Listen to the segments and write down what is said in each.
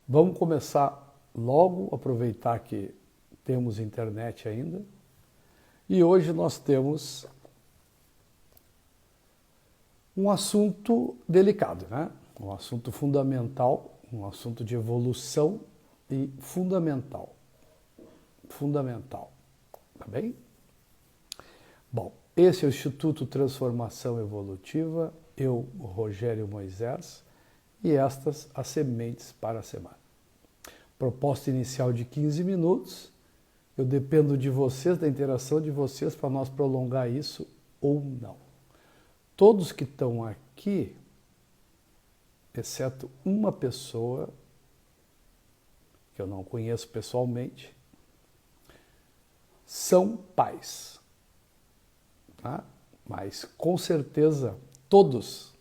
Vamos começar logo, aproveitar que temos internet ainda. E hoje nós temos um assunto delicado, né? Um assunto fundamental, um assunto de evolução e fundamental. Fundamental. Tá bem? Bom, esse é o Instituto Transformação Evolutiva, eu, Rogério Moisés, e estas as sementes para a semana. Proposta inicial de 15 minutos. Eu dependo de vocês, da interação de vocês, para nós prolongar isso ou não. Todos que estão aqui, exceto uma pessoa, que eu não conheço pessoalmente, são pais. Tá? Mas, com certeza, todos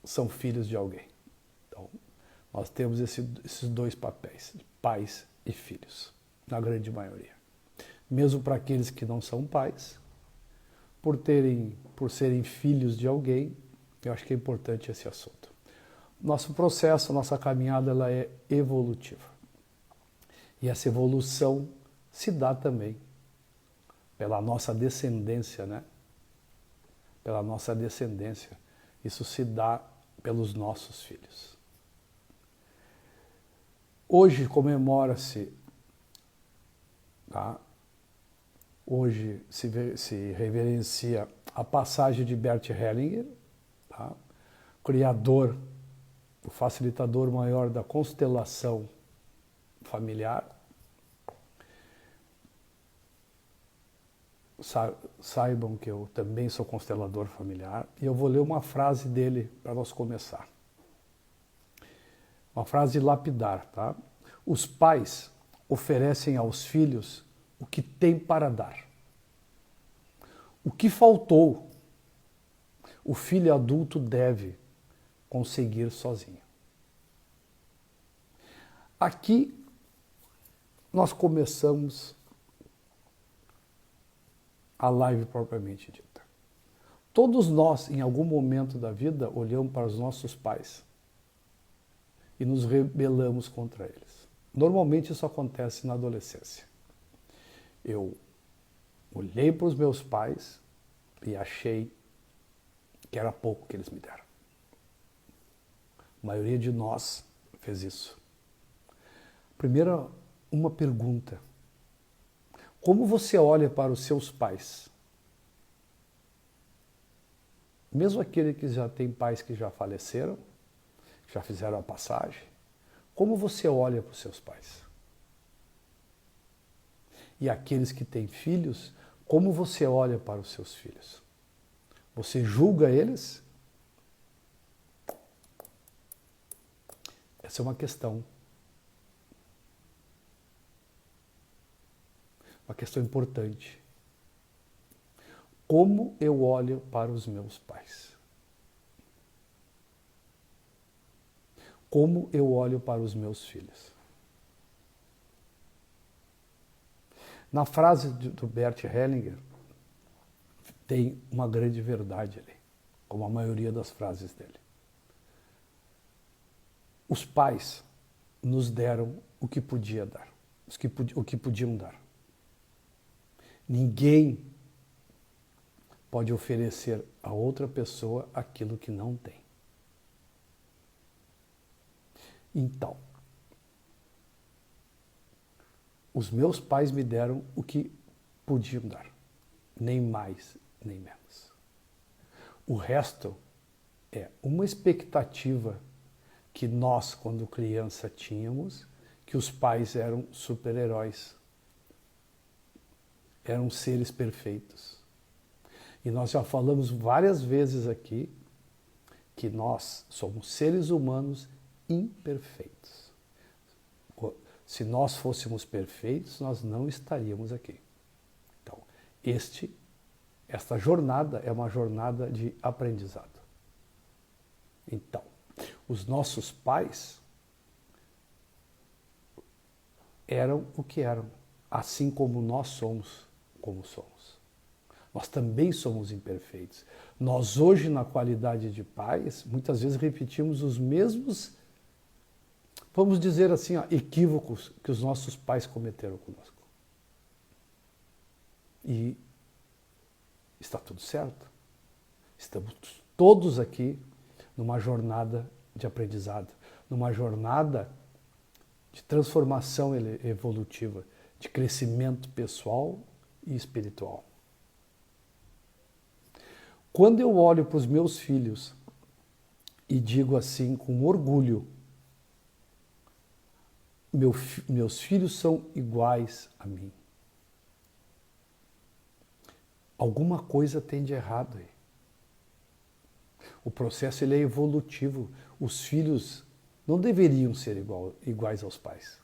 são filhos de alguém. Então, nós temos esses dois papéis, pais e filhos, na grande maioria. Mesmo para aqueles que não são pais, por serem filhos de alguém, eu acho que é importante esse assunto. Nosso processo, nossa caminhada, ela é evolutiva. E essa evolução se dá também pela nossa descendência, né? Pela nossa descendência. Isso se dá pelos nossos filhos. Hoje comemora-se, tá? Hoje se reverencia a passagem de Bert Hellinger, tá? Criador, o facilitador maior da constelação familiar. Saibam que eu também sou constelador familiar e eu vou ler uma frase dele para nós começar. Uma frase lapidar, tá? Os pais oferecem aos filhos o que têm para dar. O que faltou, o filho adulto deve conseguir sozinho. Aqui nós começamos a live propriamente dita. Todos nós, em algum momento da vida, olhamos para os nossos pais e nos rebelamos contra eles. Normalmente isso acontece na adolescência. Eu olhei para os meus pais e achei que era pouco que eles me deram. A maioria de nós fez isso. Primeiro, uma pergunta. Como você olha para os seus pais? Mesmo aquele que já tem pais que já faleceram, já fizeram a passagem, como você olha para os seus pais? E aqueles que têm filhos, como você olha para os seus filhos? Você julga eles? Essa é uma questão. Uma questão importante. Como eu olho para os meus pais? Como eu olho para os meus filhos? Na frase do Bert Hellinger, tem uma grande verdade ali, como a maioria das frases dele. Os pais nos deram o que podia dar, o que podiam dar. Ninguém pode oferecer a outra pessoa aquilo que não tem. Então, os meus pais me deram o que podiam dar, nem mais, nem menos. O resto é uma expectativa que nós, quando criança, tínhamos, que os pais eram super-heróis, eram seres perfeitos. E nós já falamos várias vezes aqui que nós somos seres humanos imperfeitos. Se nós fôssemos perfeitos, nós não estaríamos aqui. Então, esta jornada é uma jornada de aprendizado. Então, os nossos pais eram o que eram, assim como nós somos como somos. Nós também somos imperfeitos. Nós hoje, na qualidade de pais, muitas vezes repetimos os mesmos vamos dizer assim, ó, equívocos que os nossos pais cometeram conosco. E está tudo certo. Estamos todos aqui numa jornada de aprendizado, numa jornada de transformação evolutiva, de crescimento pessoal e espiritual. Quando eu olho para os meus filhos e digo assim com orgulho, meus filhos são iguais a mim, alguma coisa tem de errado aí. O processo ele é evolutivo. Os filhos não deveriam ser iguais aos pais.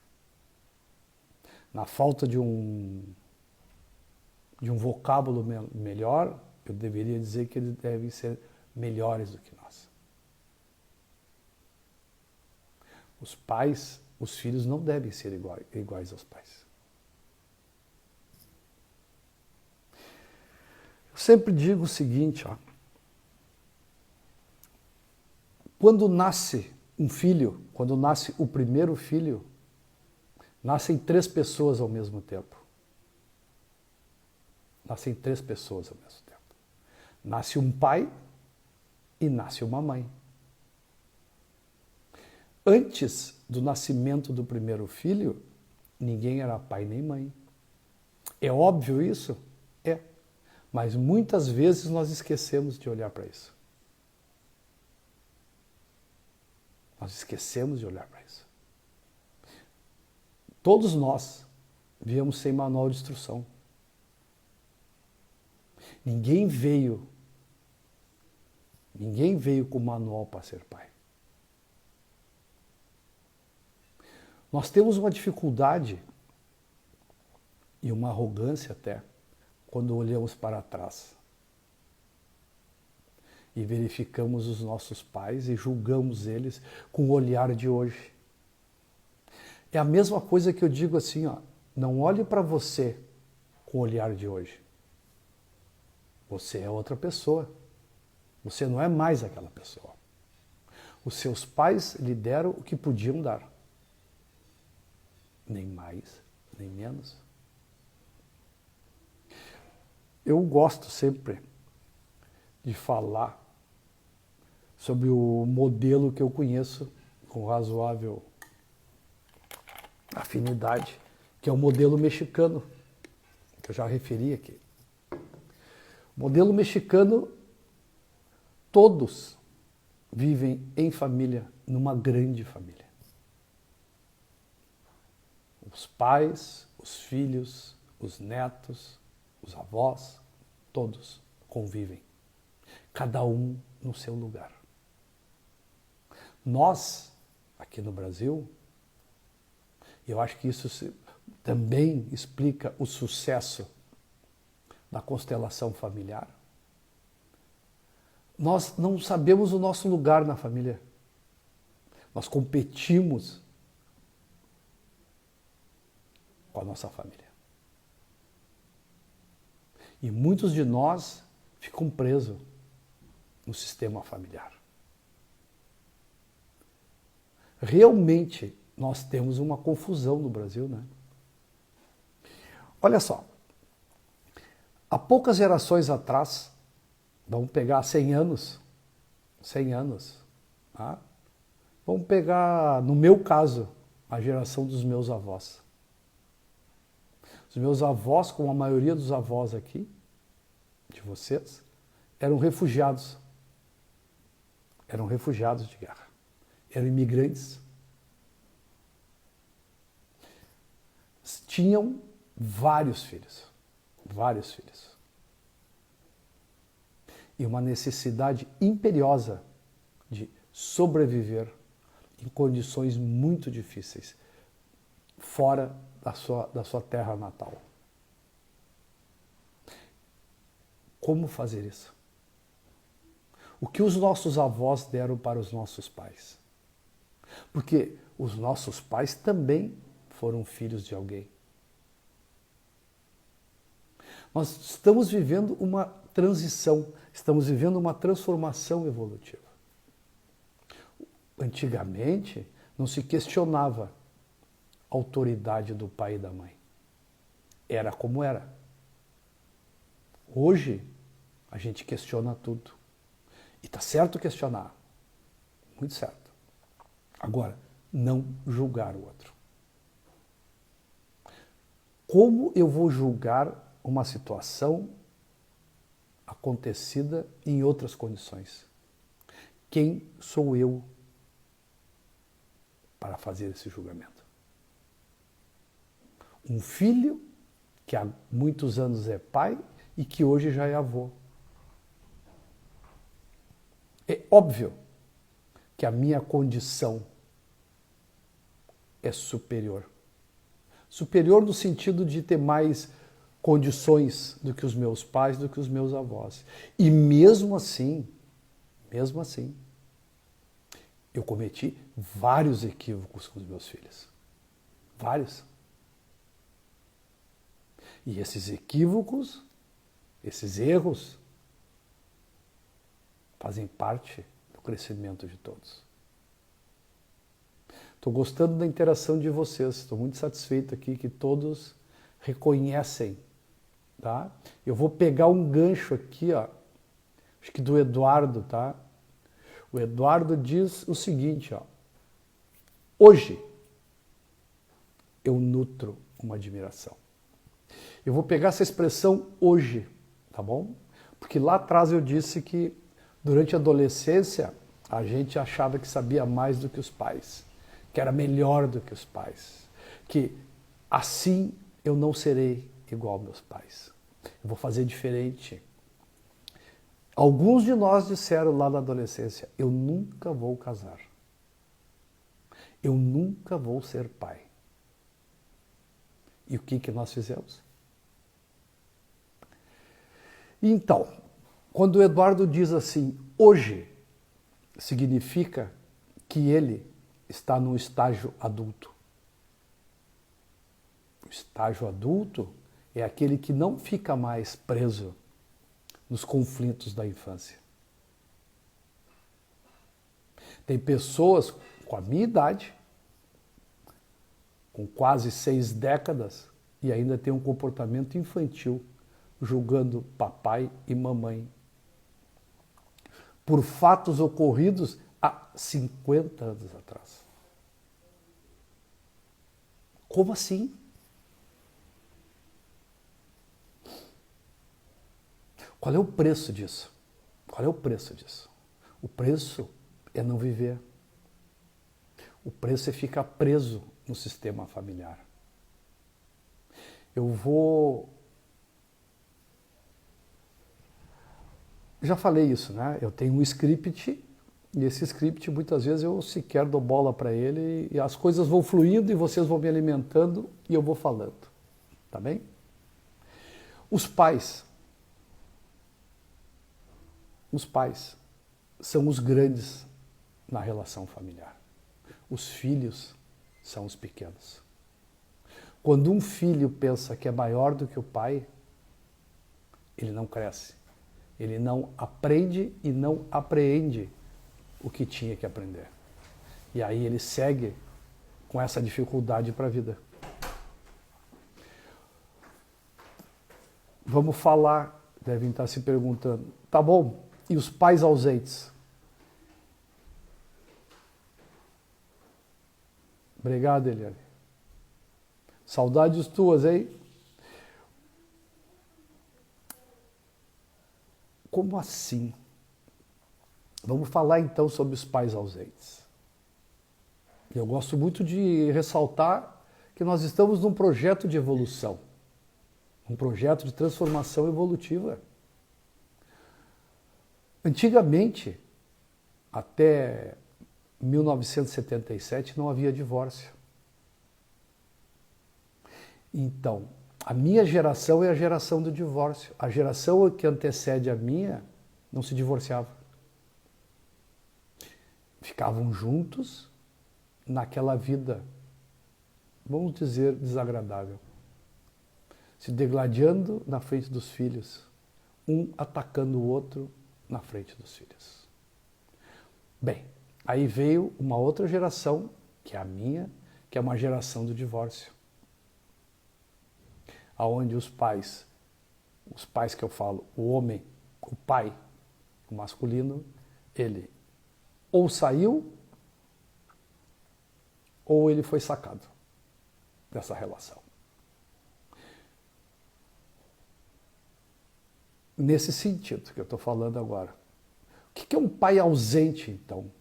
Na falta de um vocábulo melhor, eu deveria dizer que eles devem ser melhores do que nós. Os filhos não devem ser iguais aos pais. Eu sempre digo o seguinte, ó. Quando nasce um filho, quando nasce o primeiro filho, nascem 3 pessoas ao mesmo tempo. Nascem 3 pessoas ao mesmo tempo. Nasce um pai e nasce uma mãe. Antes do nascimento do primeiro filho, ninguém era pai nem mãe. É óbvio isso? É. Mas muitas vezes nós esquecemos de olhar para isso. Nós esquecemos de olhar para isso. Todos nós viemos sem manual de instrução. Ninguém veio com manual para ser pai. Nós temos uma dificuldade e uma arrogância até quando olhamos para trás e verificamos os nossos pais e julgamos eles com o olhar de hoje. É a mesma coisa que eu digo assim, ó, não olhe para você com o olhar de hoje. Você é outra pessoa. Você não é mais aquela pessoa. Os seus pais lhe deram o que podiam dar. Nem mais, nem menos. Eu gosto sempre de falar sobre o modelo que eu conheço com razoável afinidade, que é o modelo mexicano, que eu já referi aqui. O modelo mexicano, todos vivem em família, numa grande família. Os pais, os filhos, os netos, os avós, todos convivem, cada um no seu lugar. Nós, aqui no Brasil, eu acho que isso também explica o sucesso da constelação familiar. Nós não sabemos o nosso lugar na família. Nós competimos com a nossa família. E muitos de nós ficam presos no sistema familiar. Realmente, nós temos uma confusão no Brasil, né? Olha só, há poucas gerações atrás, vamos pegar 100 anos, tá? Vamos pegar, no meu caso, a geração dos meus avós. Os meus avós, como a maioria dos avós aqui, de vocês, eram refugiados. Eram refugiados de guerra. Eram imigrantes. Tinham vários filhos. Vários filhos. E uma necessidade imperiosa de sobreviver em condições muito difíceis, fora da sua terra natal. Como fazer isso? O que os nossos avós deram para os nossos pais? Porque os nossos pais também foram filhos de alguém. Nós estamos vivendo uma transição, estamos vivendo uma transformação evolutiva. Antigamente, Não se questionava a autoridade do pai e da mãe. Era como era. Hoje, a gente questiona tudo. E está certo questionar. Muito certo. Agora, não julgar o outro. Como eu vou julgar uma situação acontecida em outras condições? Quem sou eu para fazer esse julgamento? Um filho que há muitos anos é pai e que hoje já é avô. É óbvio que a minha condição é superior. Superior no sentido de ter mais condições do que os meus pais, do que os meus avós. E mesmo assim, eu cometi vários equívocos com os meus filhos. Vários. E esses equívocos, esses erros, fazem parte do crescimento de todos. Estou gostando da interação de vocês, estou muito satisfeito aqui que todos reconhecem, tá? Eu vou pegar um gancho aqui, ó, acho que do Eduardo, tá? O Eduardo diz o seguinte, ó: hoje eu nutro uma admiração. Eu vou pegar essa expressão hoje, tá bom? Porque lá atrás eu disse que durante a adolescência a gente achava que sabia mais do que os pais, que era melhor do que os pais, que assim eu não serei igual aos meus pais. Eu vou fazer diferente. Alguns de nós disseram lá na adolescência: eu nunca vou casar. Eu nunca vou ser pai. E o que nós fizemos? Então, quando o Eduardo diz assim, hoje, significa que ele está no estágio adulto. O estágio adulto é aquele que não fica mais preso nos conflitos da infância. Tem pessoas com a minha idade, com quase 6 décadas, e ainda tem um comportamento infantil, julgando papai e mamãe por fatos ocorridos há 50 anos atrás. Como assim? Qual é o preço disso? Qual é o preço disso? O preço é não viver. O preço é ficar preso no sistema familiar. Já falei isso, né? Eu tenho um script e esse script muitas vezes eu sequer dou bola para ele e as coisas vão fluindo e vocês vão me alimentando e eu vou falando. Tá bem? Os pais são os grandes na relação familiar. Os filhos são os pequenos. Quando um filho pensa que é maior do que o pai, ele não cresce. Ele não aprende e não apreende o que tinha que aprender. E aí ele segue com essa dificuldade para a vida. Vamos falar, devem estar se perguntando, tá bom, e os pais ausentes? Obrigado, Eliane. Saudades tuas, hein? Como assim? Vamos falar então sobre os pais ausentes. Eu gosto muito de ressaltar que nós estamos num projeto de evolução, um projeto de transformação evolutiva. Antigamente, até 1977, não havia divórcio. Então, a minha geração é a geração do divórcio. A geração que antecede a minha não se divorciava. Ficavam juntos naquela vida, vamos dizer, desagradável. Se degladiando na frente dos filhos, um atacando o outro na frente dos filhos. Bem, aí veio uma outra geração que é a minha, que é uma geração do divórcio. Aonde os pais que eu falo, o homem, o pai, o masculino, ele ou saiu ou ele foi sacado dessa relação. Nesse sentido que eu estou falando agora. O que é um pai ausente, então?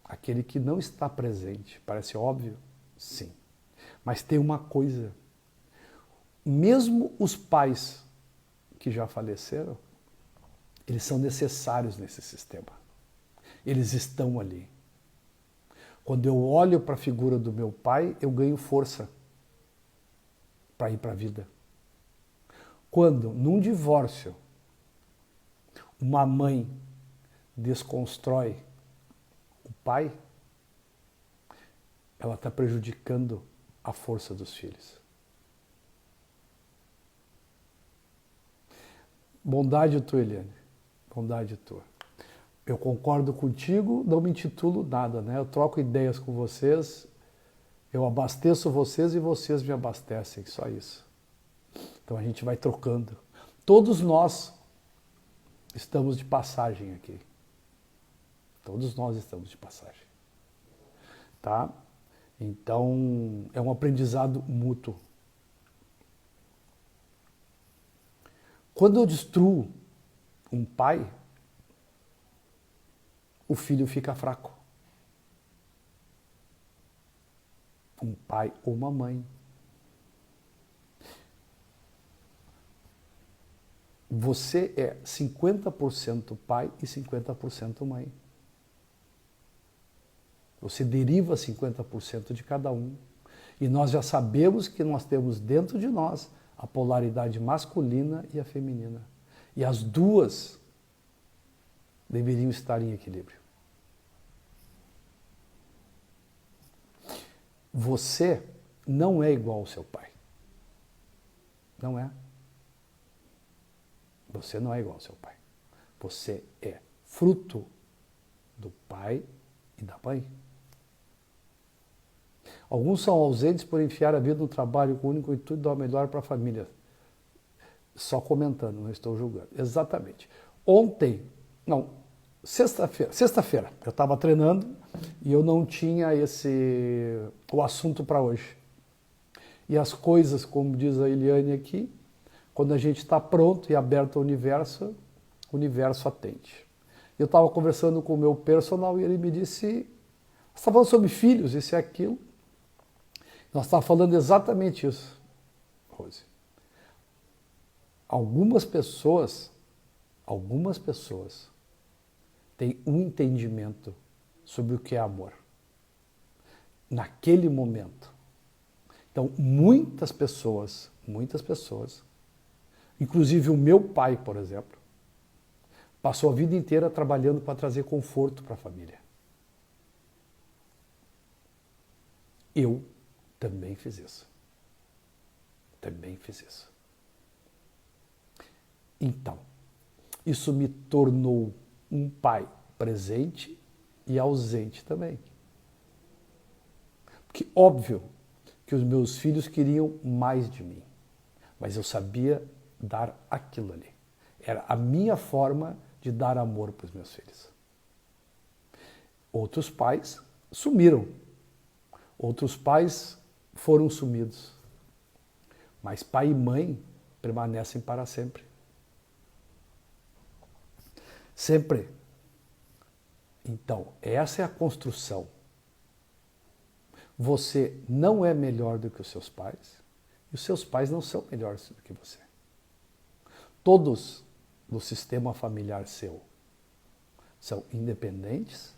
Aquele que não está presente. Parece óbvio? Sim. Mas tem uma coisa. Mesmo os pais que já faleceram, eles são necessários nesse sistema. Eles estão ali. Quando eu olho para a figura do meu pai, eu ganho força para ir para a vida. Quando, num divórcio, uma mãe desconstrói o pai, ela está prejudicando a força dos filhos. Bondade tua, Eliane. Bondade tua. Eu concordo contigo, não me intitulo nada, né? Eu troco ideias com vocês, eu abasteço vocês e vocês me abastecem, só isso. Então a gente vai trocando. Todos nós estamos de passagem aqui. Todos nós estamos de passagem. Tá? Então é um aprendizado mútuo. Quando eu destruo um pai, o filho fica fraco. Um pai ou uma mãe. Você é 50% pai e 50% mãe. Você deriva 50% de cada um. E nós já sabemos que nós temos dentro de nós a polaridade masculina e a feminina. E as duas deveriam estar em equilíbrio. Você não é igual ao seu pai. Não é. Você não é igual ao seu pai. Você é fruto do pai e da mãe. Alguns são ausentes por enfiar a vida no trabalho com o único intuito de dar o melhor para a família. Só comentando, não estou julgando. Exatamente. Sexta-feira, eu estava treinando e eu não tinha o assunto para hoje. E as coisas, como diz a Eliane aqui, quando a gente está pronto e aberto ao universo, o universo atende. Eu estava conversando com o meu personal e ele me disse, você está falando sobre filhos, isso e aquilo. Nós estávamos falando exatamente isso, Rose. Algumas pessoas têm um entendimento sobre o que é amor. Naquele momento. Então, muitas pessoas, inclusive o meu pai, por exemplo, passou a vida inteira trabalhando para trazer conforto para a família. Eu também fiz isso. Então, isso me tornou um pai presente e ausente também. Porque, óbvio, que os meus filhos queriam mais de mim, mas eu sabia dar aquilo ali. Era a minha forma de dar amor para os meus filhos. Outros pais sumiram. Outros pais foram sumidos. Mas pai e mãe permanecem para sempre. Sempre. Então, essa é a construção. Você não é melhor do que os seus pais e os seus pais não são melhores do que você. Todos no sistema familiar seu são independentes,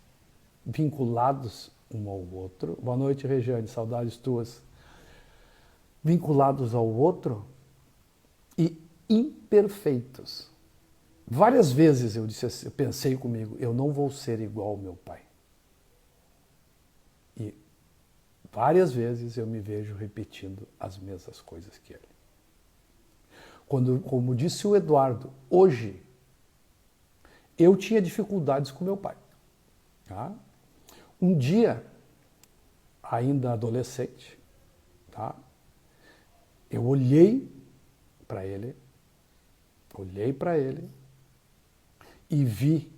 vinculados um ao outro. Boa noite, Regiane, saudades tuas. Vinculados ao outro e imperfeitos. Várias vezes eu pensei comigo, eu não vou ser igual ao meu pai. E várias vezes eu me vejo repetindo as mesmas coisas que ele. Como disse o Eduardo, hoje eu tinha dificuldades com meu pai. Tá? Um dia, ainda adolescente, tá? Eu olhei para ele e vi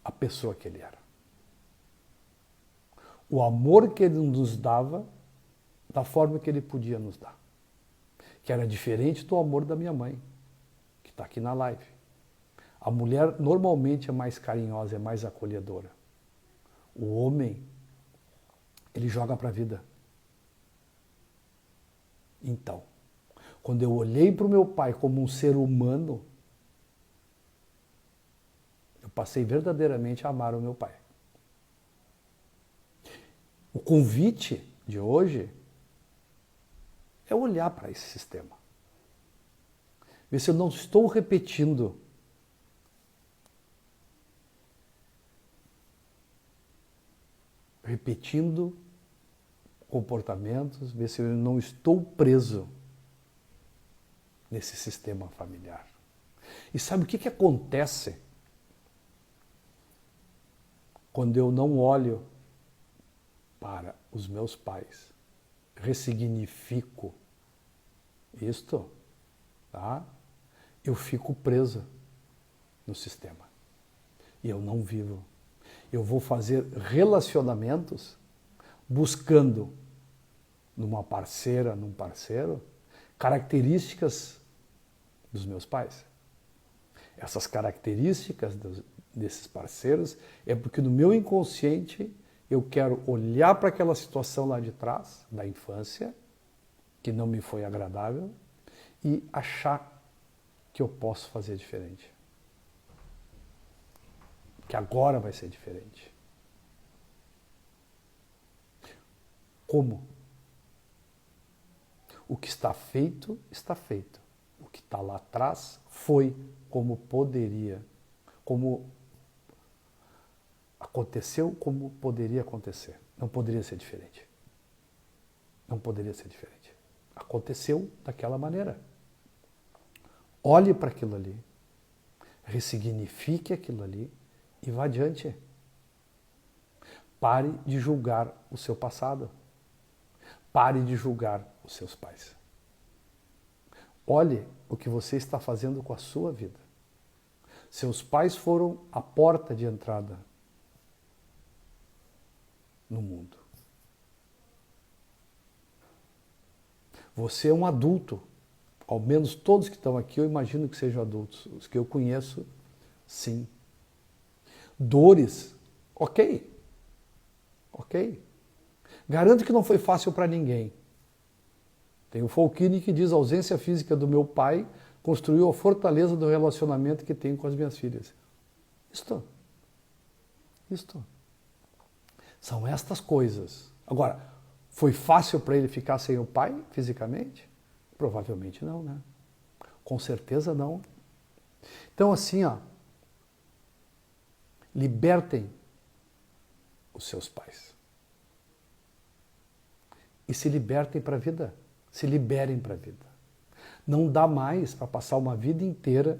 a pessoa que ele era. O amor que ele nos dava, da forma que ele podia nos dar. Que era diferente do amor da minha mãe, que está aqui na live. A mulher normalmente é mais carinhosa, é mais acolhedora. O homem, ele joga para a vida. Então, quando eu olhei para o meu pai como um ser humano, eu passei verdadeiramente a amar o meu pai. O convite de hoje é olhar para esse sistema. Ver se eu não estou repetindo comportamentos, ver se eu não estou preso nesse sistema familiar. E sabe o que acontece quando eu não olho para os meus pais, ressignifico isto, tá? Eu fico preso no sistema. E eu não vivo. Eu vou fazer relacionamentos buscando numa parceira, num parceiro, características dos meus pais. Essas características desses parceiros é porque no meu inconsciente eu quero olhar para aquela situação lá de trás, da infância, que não me foi agradável, e achar que eu posso fazer diferente. Que agora vai ser diferente. Como? O que está feito, está feito. O que está lá atrás foi como poderia, como aconteceu, como poderia acontecer. Não poderia ser diferente. Não poderia ser diferente. Aconteceu daquela maneira. Olhe para aquilo ali, ressignifique aquilo ali e vá adiante. Pare de julgar o seu passado. Pare de julgar os seus pais. Olhe o que você está fazendo com a sua vida. Seus pais foram a porta de entrada no mundo. Você é um adulto. Ao menos todos que estão aqui, eu imagino que sejam adultos. Os que eu conheço, sim. Dores, ok. Ok. Garanto que não foi fácil para ninguém. Tem o Folchini que diz: a ausência física do meu pai construiu a fortaleza do relacionamento que tenho com as minhas filhas. Isto. São estas coisas. Agora, foi fácil para ele ficar sem o pai, fisicamente? Provavelmente não, né? Com certeza não. Então, assim, libertem os seus pais. E se libertem para a vida. Se liberem para a vida. Não dá mais para passar uma vida inteira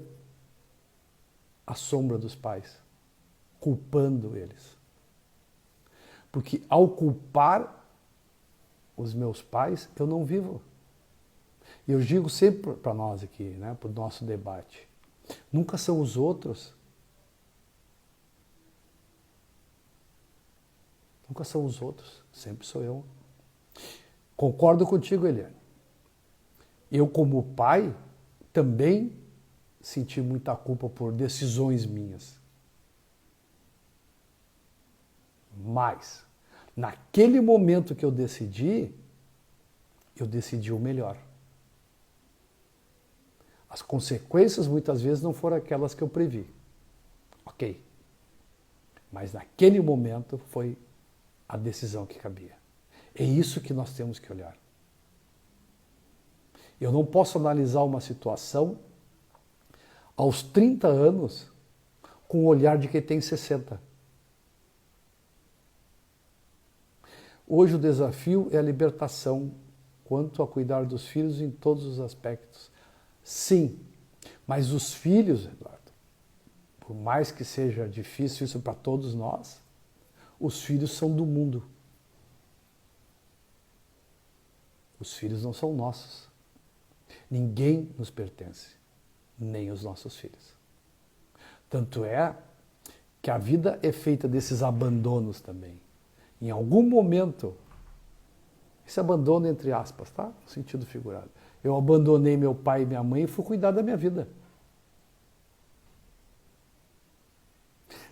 à sombra dos pais, culpando eles. Porque ao culpar os meus pais, eu não vivo. E eu digo sempre para nós aqui, né, para o nosso debate, nunca são os outros. Nunca são os outros, sempre sou eu. Concordo contigo, Eliane. Eu, como pai, também senti muita culpa por decisões minhas. Mas, naquele momento que eu decidi o melhor. As consequências muitas vezes não foram aquelas que eu previ. Ok. Mas naquele momento foi a decisão que cabia. É isso que nós temos que olhar. Eu não posso analisar uma situação aos 30 anos com o olhar de quem tem 60. Hoje o desafio é a libertação quanto a cuidar dos filhos em todos os aspectos. Sim, mas os filhos, Eduardo, por mais que seja difícil isso para todos nós, os filhos são do mundo. Os filhos não são nossos. Ninguém nos pertence, nem os nossos filhos. Tanto é que a vida é feita desses abandonos também. Em algum momento, esse abandono entre aspas, tá? No sentido figurado. Eu abandonei meu pai e minha mãe e fui cuidar da minha vida.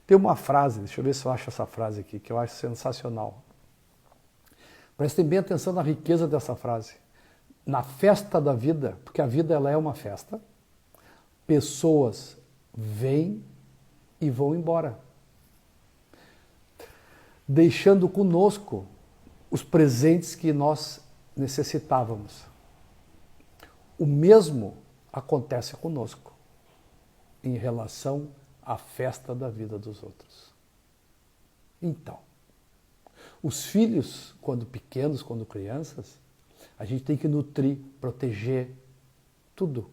Tem uma frase, deixa eu ver se eu acho essa frase aqui, que eu acho sensacional. Prestem bem atenção na riqueza dessa frase. Na festa da vida, porque a vida ela é uma festa, pessoas vêm e vão embora, deixando conosco os presentes que nós necessitávamos. O mesmo acontece conosco em relação à festa da vida dos outros. Então, os filhos, quando pequenos, quando crianças, a gente tem que nutrir, proteger, tudo.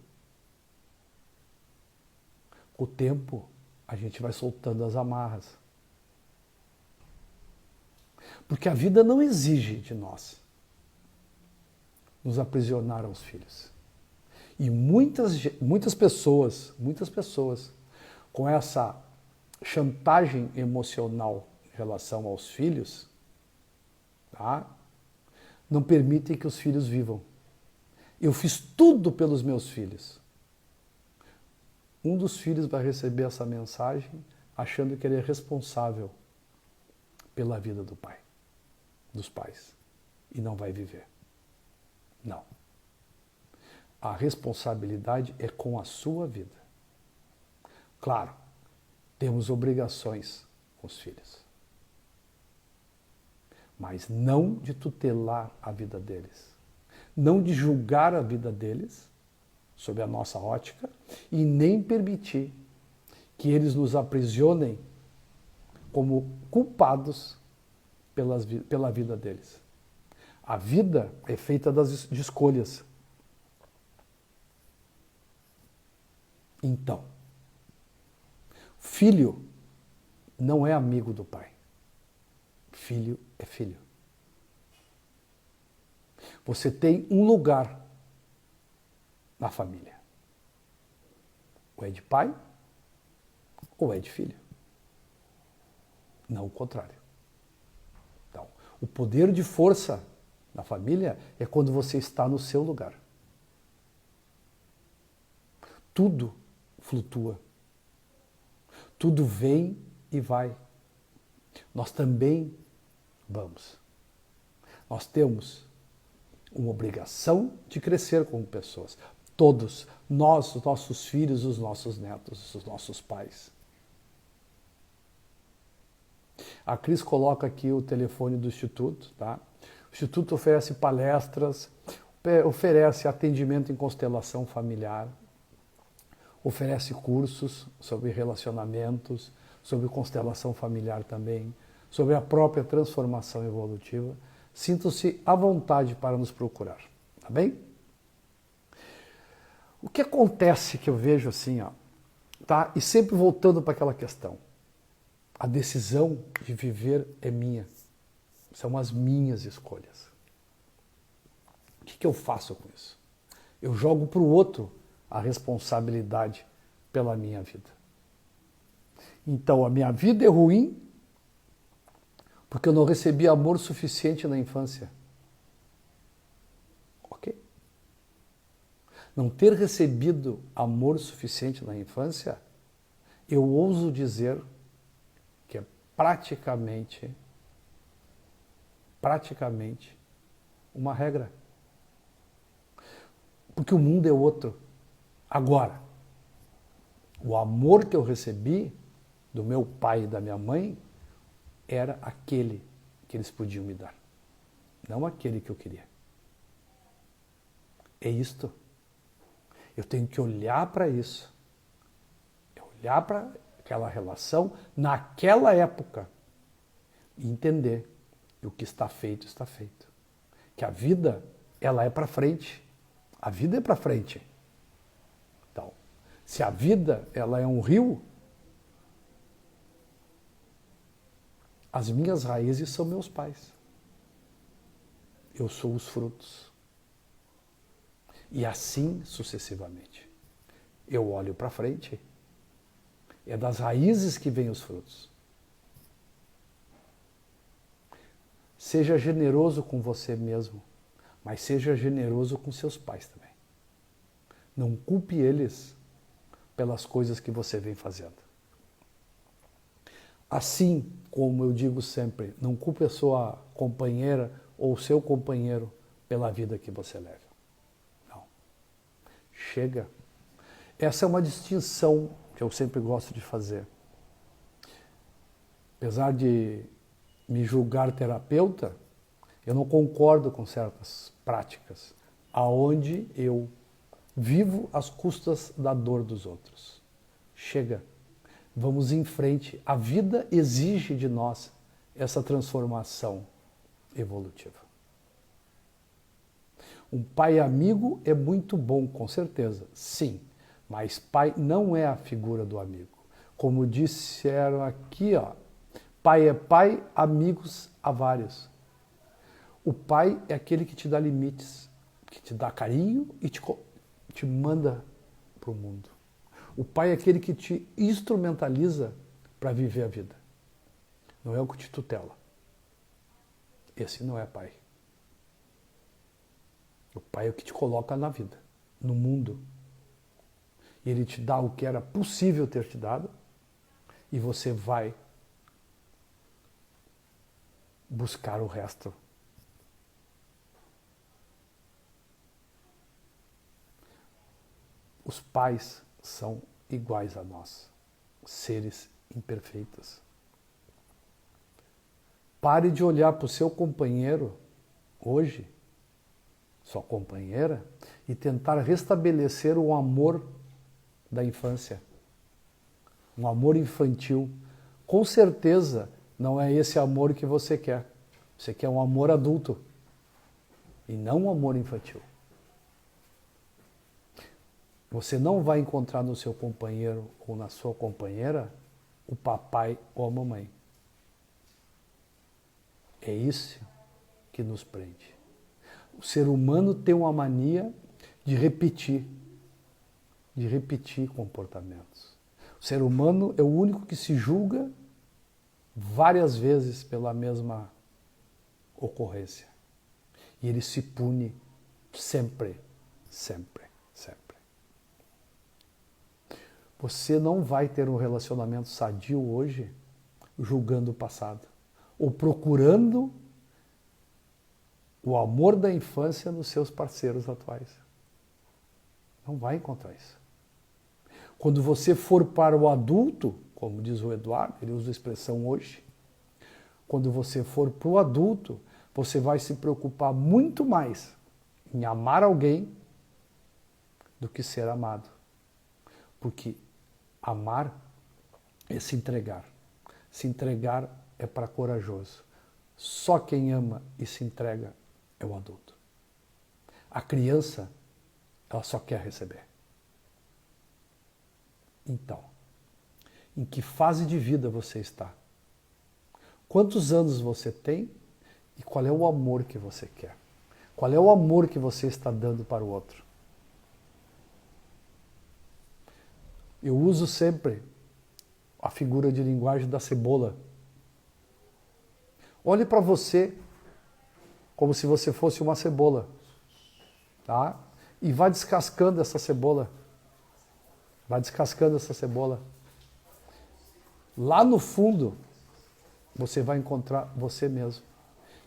Com o tempo, a gente vai soltando as amarras. Porque a vida não exige de nós nos aprisionar aos filhos. E muitas pessoas, com essa chantagem emocional em relação aos filhos, tá? Não permitem que os filhos vivam. Eu fiz tudo pelos meus filhos. Um dos filhos vai receber essa mensagem achando que ele é responsável pela vida do pai, dos pais, e não vai viver. Não. A responsabilidade é com a sua vida. Claro, temos obrigações com os filhos, mas não de tutelar a vida deles, não de julgar a vida deles sob a nossa ótica e nem permitir que eles nos aprisionem como culpados pela vida deles. A vida é feita de escolhas. Então, filho não é amigo do pai. Filho é filho. Você tem um lugar na família. Ou é de pai, ou é de filho. Não o contrário. Então, o poder de força na família é quando você está no seu lugar. Tudo flutua. Tudo vem e vai. Nós também vamos. Nós temos uma obrigação de crescer como pessoas. Todos, nós, os nossos filhos, os nossos netos, os nossos pais. A Cris coloca aqui o telefone do Instituto, tá? O Instituto oferece palestras, oferece atendimento em constelação familiar, oferece cursos sobre relacionamentos, sobre constelação familiar também, sobre a própria transformação evolutiva. Sintam-se à vontade para nos procurar, tá bem? O que acontece que eu vejo assim, ó, tá? E sempre voltando para aquela questão. A decisão de viver é minha. São as minhas escolhas. O que eu faço com isso? Eu jogo para o outro a responsabilidade pela minha vida. Então, a minha vida é ruim porque eu não recebi amor suficiente na infância. Ok? Não ter recebido amor suficiente na infância, eu ouso dizer que é praticamente uma regra. Porque o mundo é outro. Agora, o amor que eu recebi do meu pai e da minha mãe era aquele que eles podiam me dar, não aquele que eu queria. É isto. Eu tenho que olhar para isso, olhar para aquela relação naquela época e entender que o que está feito, está feito. Que a vida, ela é para frente. A vida é para frente. Então, se a vida, ela é um rio, as minhas raízes são meus pais. Eu sou os frutos. E assim sucessivamente. Eu olho para frente, é das raízes que vêm os frutos. Seja generoso com você mesmo, mas seja generoso com seus pais também. Não culpe eles pelas coisas que você vem fazendo. Assim como eu digo sempre, não culpe a sua companheira ou o seu companheiro pela vida que você leva. Não. Chega. Essa é uma distinção que eu sempre gosto de fazer. Apesar de me julgar terapeuta, eu não concordo com certas práticas, aonde eu vivo às custas da dor dos outros. Chega, vamos em frente. A vida exige de nós essa transformação evolutiva. Um pai amigo é muito bom, com certeza, sim, mas pai não é a figura do amigo. Como disseram aqui, pai é pai, amigos há vários. O pai é aquele que te dá limites, que te dá carinho e te manda para o mundo. O pai é aquele que te instrumentaliza para viver a vida. Não é o que te tutela. Esse não é pai. O pai é o que te coloca na vida, no mundo. E ele te dá o que era possível ter te dado e você vai buscar o resto. Os pais são iguais a nós, seres imperfeitos. Pare de olhar para o seu companheiro hoje, sua companheira, e tentar restabelecer o amor da infância. Um amor infantil. Com certeza não é esse amor que você quer. Você quer um amor adulto e não um amor infantil. Você não vai encontrar no seu companheiro ou na sua companheira o papai ou a mamãe. É isso que nos prende. O ser humano tem uma mania de repetir comportamentos. O ser humano é o único que se julga várias vezes pela mesma ocorrência. E ele se pune sempre, sempre, sempre. Você não vai ter um relacionamento sadio hoje julgando o passado ou procurando o amor da infância nos seus parceiros atuais. Não vai encontrar isso. Quando você for para o adulto, como diz o Eduardo, ele usa a expressão hoje, quando você for para o adulto, você vai se preocupar muito mais em amar alguém do que ser amado. Porque amar é se entregar. Se entregar é para corajoso. Só quem ama e se entrega é o adulto. A criança, ela só quer receber. Então, em que fase de vida você está? Quantos anos você tem e qual é o amor que você quer? Qual é o amor que você está dando para o outro? Eu uso sempre a figura de linguagem da cebola. Olhe para você como se você fosse uma cebola, tá? E vá descascando essa cebola. Vá descascando essa cebola. Lá no fundo, você vai encontrar você mesmo.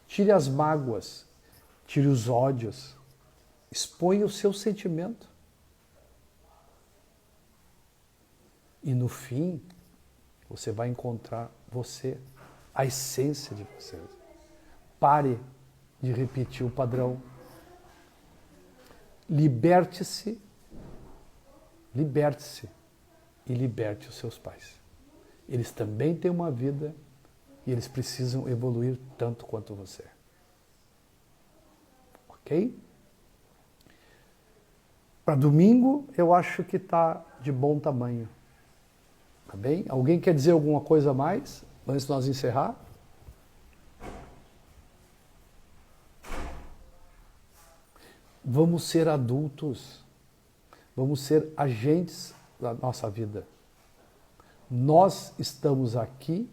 Tire as mágoas, tire os ódios, exponha o seu sentimento. E no fim, você vai encontrar você, a essência de você. Pare de repetir o padrão. Liberte-se e liberte os seus pais. Eles também têm uma vida e eles precisam evoluir tanto quanto você. Ok? Para domingo, eu acho que está de bom tamanho. Tá bem? Alguém quer dizer alguma coisa a mais antes de nós encerrar? Vamos ser adultos. Vamos ser agentes da nossa vida. Nós estamos aqui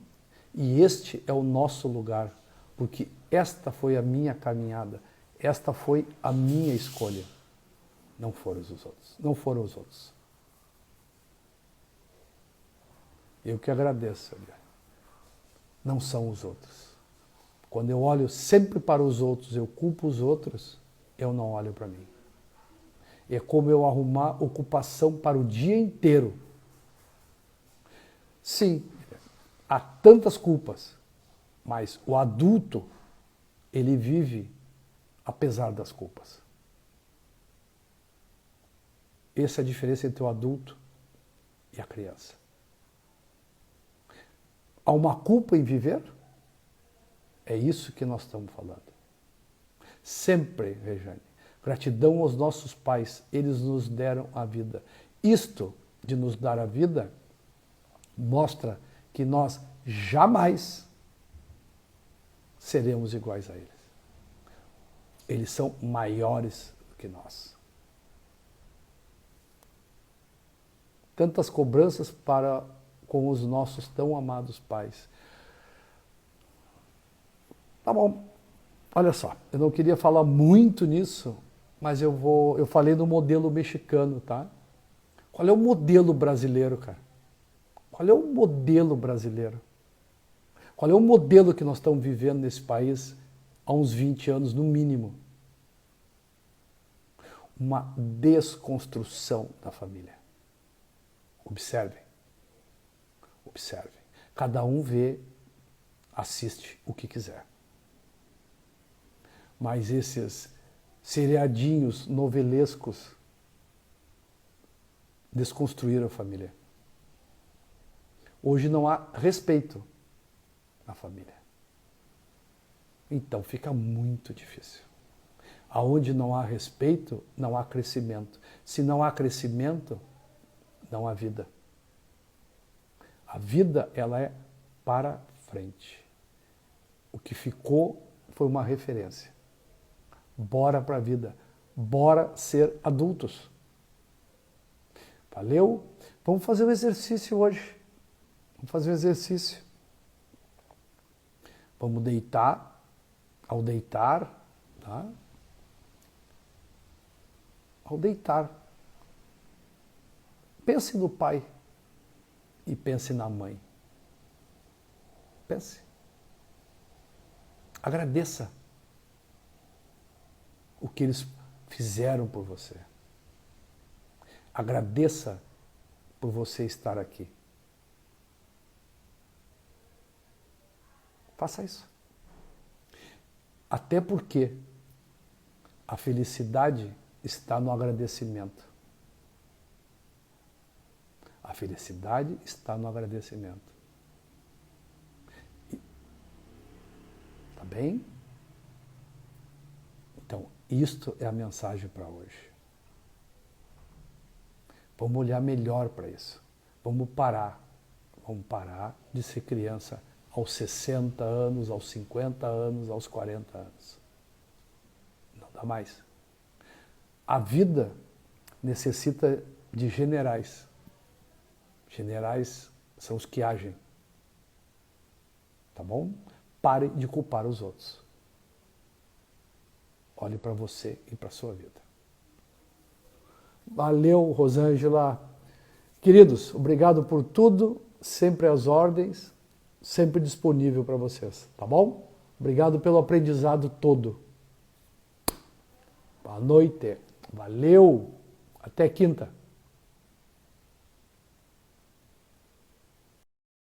e este é o nosso lugar, porque esta foi a minha caminhada, esta foi a minha escolha. Não foram os outros. Não foram os outros. Eu que agradeço, aliás. Não são os outros. Quando eu olho sempre para os outros, eu culpo os outros, eu não olho para mim. É como eu arrumar ocupação para o dia inteiro. Sim, há tantas culpas, mas o adulto, ele vive apesar das culpas. Essa é a diferença entre o adulto e a criança. Há uma culpa em viver? É isso que nós estamos falando. Sempre, Rejane, gratidão aos nossos pais, eles nos deram a vida. Isto de nos dar a vida mostra que nós jamais seremos iguais a eles. Eles são maiores do que nós. Tantas cobranças para com os nossos tão amados pais. Tá bom, olha só, eu não queria falar muito nisso, mas eu falei do modelo mexicano, tá? Qual é o modelo brasileiro, cara? Qual é o modelo brasileiro? Qual é o modelo que nós estamos vivendo nesse país há uns 20 anos, no mínimo? Uma desconstrução da família. Observem. Observem. Cada um vê, assiste o que quiser. Mas esses seriadinhos novelescos desconstruíram a família. Hoje não há respeito na família. Então fica muito difícil. Aonde não há respeito, não há crescimento. Se não há crescimento, não há vida. A vida, ela é para frente. O que ficou foi uma referência. Bora para a vida. Bora ser adultos. Valeu? Vamos fazer o exercício hoje. Vamos fazer o exercício. Vamos deitar. Ao deitar, tá? Ao deitar, pense no pai e pense na mãe. Pense. Agradeça o que eles fizeram por você. Agradeça por você estar aqui. Faça isso. Até porque a felicidade está no agradecimento. A felicidade está no agradecimento. Tá bem? Então, isto é a mensagem para hoje. Vamos olhar melhor para isso. Vamos parar. Vamos parar de ser criança aos 60 anos, aos 50 anos, aos 40 anos. Não dá mais. A vida necessita de generais. Generais são os que agem. Tá bom? Pare de culpar os outros. Olhe para você e para a sua vida. Valeu, Rosângela. Queridos, obrigado por tudo. Sempre às ordens. Sempre disponível para vocês. Tá bom? Obrigado pelo aprendizado todo. Boa noite. Valeu. Até quinta.